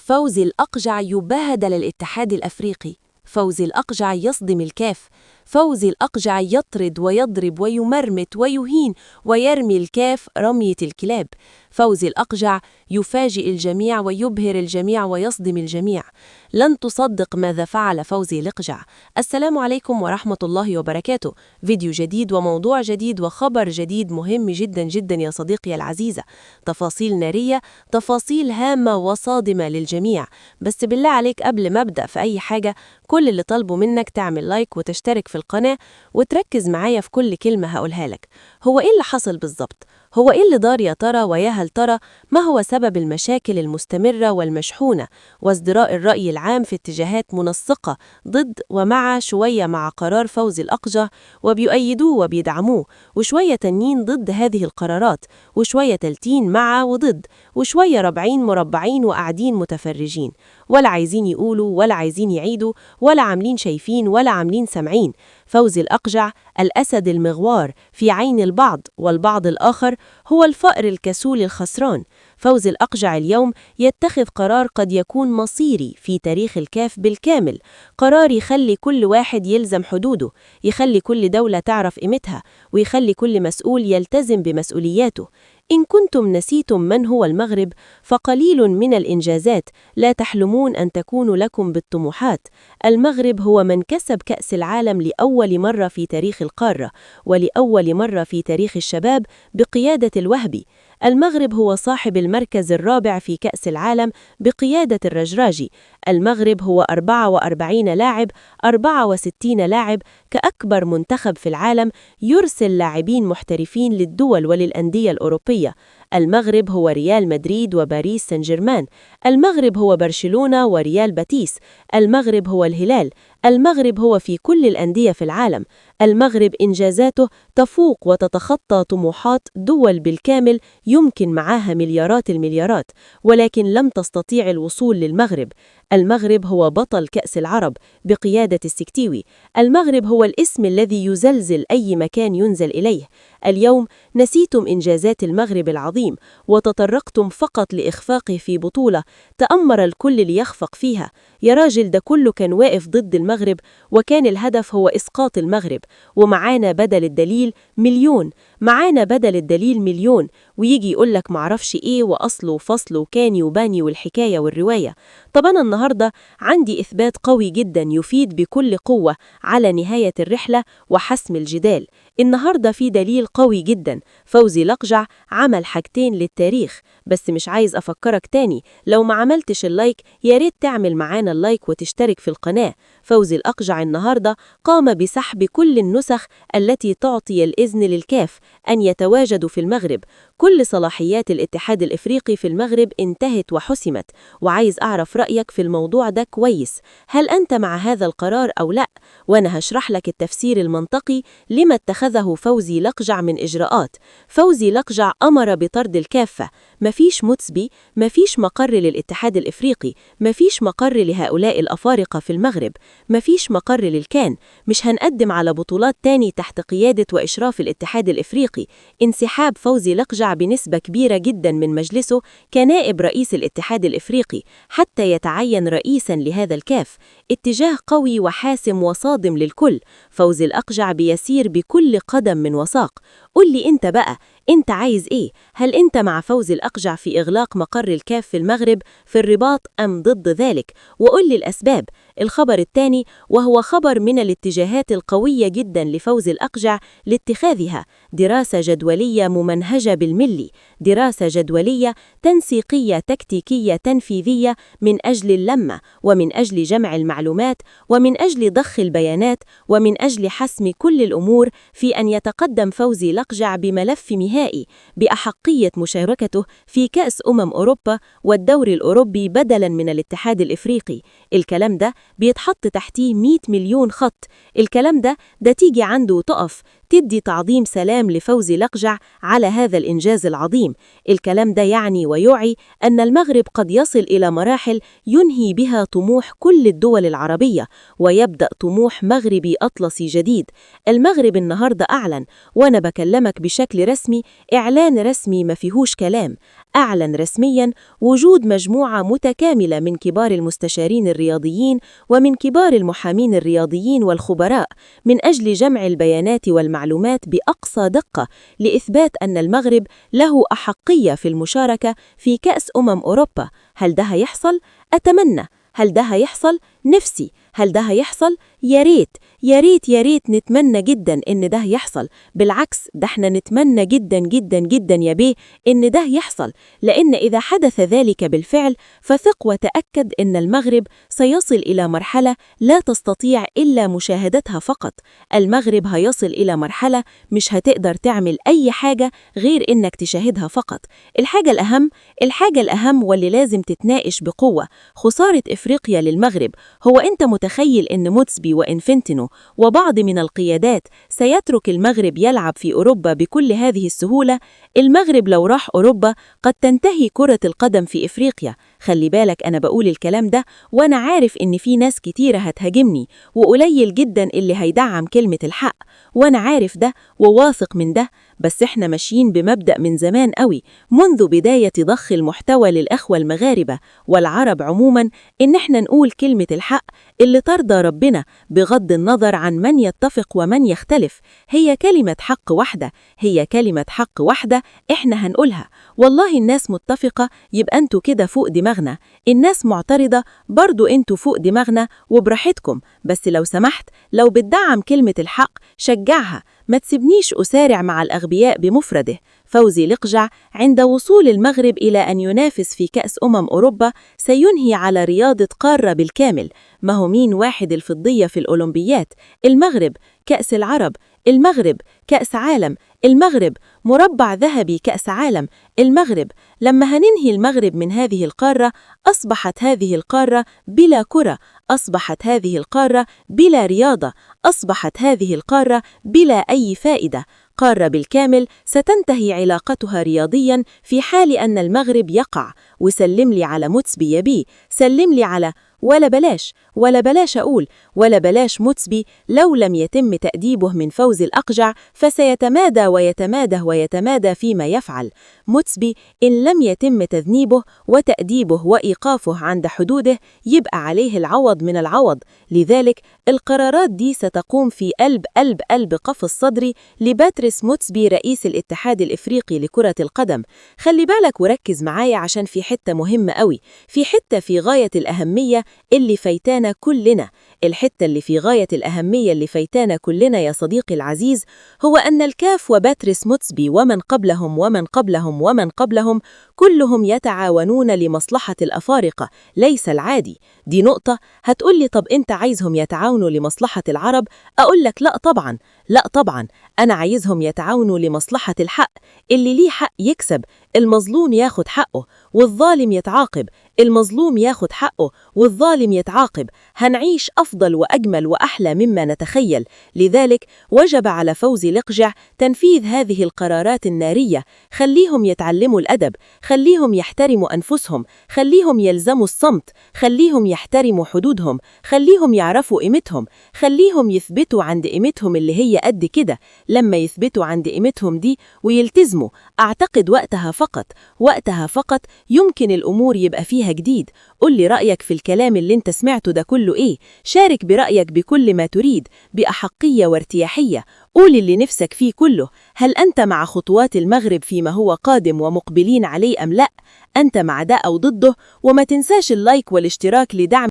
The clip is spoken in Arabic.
فوزي الأقجع يباهد للاتحاد الأفريقي. فوزي الأقجع يصدم الكاف. فوزي الأقجع يطرد ويضرب ويمرمط ويهين ويرمي الكاف رمية الكلاب. فوزي الأقجع يفاجئ الجميع ويبهر الجميع ويصدم الجميع. لن تصدق ماذا فعل فوزي الأقجع. السلام عليكم ورحمة الله وبركاته. فيديو جديد وموضوع جديد وخبر جديد مهم جدا جدا يا صديقي العزيزة. تفاصيل نارية، تفاصيل هامة وصادمة للجميع. بس بالله عليك قبل ما أبدأ في أي حاجة، كل اللي طالبه منك تعمل لايك وتشترك في القناة وتركز معايا في كل كلمة هقولها لك. هو إيه اللي حصل بالظبط؟ هو إيه اللي دار يا ترى ويا هل ترى؟ ما هو سبب المشاكل المستمرة والمشحونة وازدراء الرأي العام في اتجاهات منسقة ضد ومع، شوية مع قرار فوزي الأقجع وبيؤيدوه وبيدعموه، وشوية تانيين ضد هذه القرارات، وشوية تالتين مع وضد، وشوية رابعين مربعين وقاعدين متفرجين، ولا عايزين يقولوا ولا عايزين يعيدوا ولا عاملين شايفين ولا عاملين سمعين. فوزي الأقجع الأسد المغوار في عين البعض، والبعض الآخر هو الفأر الكسول الخسران. فوزي الأقجع اليوم يتخذ قرار قد يكون مصيري في تاريخ الكاف بالكامل، قرار يخلي كل واحد يلزم حدوده، يخلي كل دولة تعرف قيمتها، ويخلي كل مسؤول يلتزم بمسؤولياته. إن كنتم نسيتم من هو المغرب، فقليل من الإنجازات لا تحلمون أن تكون لكم بالطموحات. المغرب هو من كسب كأس العالم لأول مرة في تاريخ القارة، ولأول مرة في تاريخ الشباب بقيادة الوهبي. المغرب هو صاحب المركز الرابع في كأس العالم بقيادة الرجراجي. المغرب هو 44 لاعب، 64 لاعب، كأكبر منتخب في العالم يرسل لاعبين محترفين للدول وللأندية الأوروبية. المغرب هو ريال مدريد وباريس سان جيرمان. المغرب هو برشلونة وريال باتيس. المغرب هو الهلال. المغرب هو في كل الأندية في العالم. المغرب إنجازاته تفوق وتتخطى طموحات دول بالكامل يمكن معاها مليارات المليارات، ولكن لم تستطيع الوصول للمغرب. المغرب هو بطل كأس العرب بقيادة السكتيوي. المغرب هو الاسم الذي يزلزل أي مكان ينزل إليه. اليوم نسيتم إنجازات المغرب العظيم وتطرقتم فقط لإخفاقه في بطولة تأمر الكل ليخفق فيها. يا راجل، ده كله كان واقف ضد المغرب، وكان الهدف هو إسقاط المغرب. ومعانا بدل الدليل مليون، معانا بدل الدليل مليون، ويجي يقولك معرفش إيه وأصله وفصله وكاني وباني والحكاية والرواية. طب أنا النهاردة عندي إثبات قوي جدا يفيد بكل قوة على نهاية الرحلة وحسم الجدال. النهاردة في دليل قوي جدا. فوزي الأقجع عمل حاجتين للتاريخ. بس مش عايز أفكرك تاني، لو ما عملتش اللايك ياريت تعمل معانا اللايك وتشترك في القناة. فوزي الأقجع النهاردة قام بسحب كل النسخ التي تعطي الإذن للكاف أن يتواجدوا في المغرب. كل صلاحيات الاتحاد الإفريقي في المغرب انتهت وحسمت، وعايز أعرف رأيك في الموضوع ده كويس. هل أنت مع هذا القرار أو لا؟ وأنا هشرح لك التفسير المنطقي لما اتخذه فوزي الأقجع من إجراءات. فوزي الأقجع أمر بطرد الكافة. مفيش متسبي، مفيش مقر للاتحاد الإفريقي، مفيش مقر لهؤلاء الأفارقة في المغرب، مفيش مقر للكان. مش هنقدم على بطولات تاني تحت قيادة وإشراف الاتحاد الإفريقي. انسحاب فوزي الأقجع بنسبة كبيرة جدا من مجلسه كنائب رئيس الاتحاد الإفريقي حتى يتعين رئيسا لهذا الكاف. اتجاه قوي وحاسم وصادم للكل. فوزي الأقجع بيسير بكل قدم من وساق. قل لي أنت بقى، أنت عايز إيه؟ هل أنت مع فوزي الأقجع في إغلاق مقر الكاف في المغرب في الرباط أم ضد ذلك؟ وقل لي الأسباب. الخبر الثاني، وهو خبر من الاتجاهات القوية جدا لفوزي الأقجع لاتخاذها دراسة جدولية ممنهجة بالملي، دراسة جدولية تنسيقية تكتيكية تنفيذية من أجل اللمة ومن أجل جمع المعلومات ومن أجل ضخ البيانات ومن أجل حسم كل الأمور في أن يتقدم فوزي الأقجع بملف نهائي بأحقية مشاركته في كأس أوروبا والدوري الأوروبي بدلاً من الاتحاد الإفريقي. الكلام ده بيتحط تحتيه 100 مليون خط. الكلام ده تيجي عنده وتقف تدي تعظيم سلام لفوزي الأقجع على هذا الإنجاز العظيم. الكلام ده يعني ويعي أن المغرب قد يصل إلى مراحل ينهي بها طموح كل الدول العربية، ويبدأ طموح مغربي أطلسي جديد. المغرب النهاردة أعلن، وأنا بكلمك بشكل رسمي، إعلان رسمي ما فيهوش كلام، أعلن رسمياً وجود مجموعة متكاملة من كبار المستشارين الرياضيين ومن كبار المحامين الرياضيين والخبراء من أجل جمع البيانات والمعلومات بأقصى دقة لإثبات أن المغرب له أحقية في المشاركة في كأس أوروبا. هل ده هيحصل؟ أتمنى. هل ده هيحصل؟ نفسي. هل ده هيحصل؟ يا ريت يا ريت يا ريت، نتمنى جدا إن ده يحصل. بالعكس، ده احنا نتمنى جدا جدا جدا يا بيه إن ده يحصل، لأن إذا حدث ذلك بالفعل فثق وتأكد إن المغرب سيصل إلى مرحلة لا تستطيع إلا مشاهدتها فقط. المغرب هيصل إلى مرحلة مش هتقدر تعمل أي حاجة غير إنك تشاهدها فقط. الحاجة الأهم واللي لازم تتناقش بقوة خسارة إفريقيا للمغرب. هو أنت متخيل إن موتسبي وإنفنتينو وبعض من القيادات سيترك المغرب يلعب في أوروبا بكل هذه السهولة؟ المغرب لو راح أوروبا قد تنتهي كرة القدم في إفريقيا. خلي بالك، أنا بقول الكلام ده وأنا عارف إن في ناس كتيرة هتهاجمني وقليل جدا اللي هيدعم كلمة الحق، وأنا عارف ده وواثق من ده. بس إحنا ماشيين بمبدأ من زمان قوي، منذ بداية ضخ المحتوى للأخوة المغاربة والعرب عموما، إن إحنا نقول كلمة الحق اللي ترضى ربنا بغض النظر عن من يتفق ومن يختلف. هي كلمة حق واحدة، هي كلمة حق واحدة إحنا هنقولها. والله الناس متفقة يبقى أنتوا كده فوق دماغنا، الناس معترضة برضو أنتوا فوق دماغنا وبراحتكم. بس لو سمحت، لو بتدعم كلمة الحق شجعها، ما تسيبنيش أسارع مع الأغبياء بمفرده. فوزي الأقجع عند وصول المغرب إلى أن ينافس في كأس أوروبا سينهي على رياضة قارة بالكامل. ما هو مين واحد الفضية في الأولمبيات؟ المغرب. كأس العرب؟ المغرب. كأس عالم؟ المغرب. مربع ذهبي كأس عالم؟ المغرب. لما هننهي المغرب من هذه القارة أصبحت هذه القارة بلا كرة، أصبحت هذه القارة بلا رياضة، أصبحت هذه القارة بلا أي فائدة. قارة بالكامل ستنتهي علاقتها رياضيا في حال أن المغرب يقع. وسلم لي على موتسبي يا بي، سلم لي على ولا بلاش أقول ولا بلاش موتسبي. لو لم يتم تأديبه من فوزي الأقجع فسيتمادى ويتمادى ويتمادى فيما يفعل. موتسبي إن لم يتم تذنيبه وتأديبه وإيقافه عند حدوده يبقى عليه العوض من العوض. لذلك القرارات دي ستقوم في قلب قفص صدري لباتريس موتسبي رئيس الاتحاد الإفريقي لكرة القدم. خلي بالك وركز معايا عشان في حتة مهمة قوي، في حتة في غاية الأهمية اللي فايتانا كلنا. الحتة اللي في غاية الأهمية اللي فايتانا كلنا يا صديقي العزيز هو أن الكاف وباتريس موتسبي ومن قبلهم كلهم يتعاونون لمصلحة الأفارقة، ليس العادي. دي نقطة. هتقولي طب أنت عايزهم يتعاونوا لمصلحة العرب؟ أقول لك لا طبعا أنا عايزهم يتعاونوا لمصلحة الحق. اللي ليه حق يكسب، المظلوم ياخد حقه والظالم يتعاقب، المظلوم ياخد حقه والظالم يتعاقب. هنعيش أفضل وأجمل وأحلى مما نتخيل. لذلك وجب على فوزي الأقجع تنفيذ هذه القرارات النارية. خليهم يتعلموا الأدب، خليهم يحترموا أنفسهم، خليهم يلزموا الصمت، خليهم يحترموا حدودهم، خليهم يعرفوا قيمتهم، خليهم يثبتوا عند قيمتهم اللي هي قد كده. لما يثبتوا عند قيمتهم دي ويلتزموا، أعتقد وقتها فقط يمكن الأمور يبقى فيها جديد. قل لي رأيك في الكلام اللي انت سمعته ده كله إيه؟ شارك برأيك بكل ما تريد بأحقية وارتياحية. قول اللي نفسك فيه كله. هل أنت مع خطوات المغرب فيما هو قادم ومقبلين عليه أم لا؟ أنت مع ده أو ضده؟ وما تنساش اللايك والاشتراك لدعم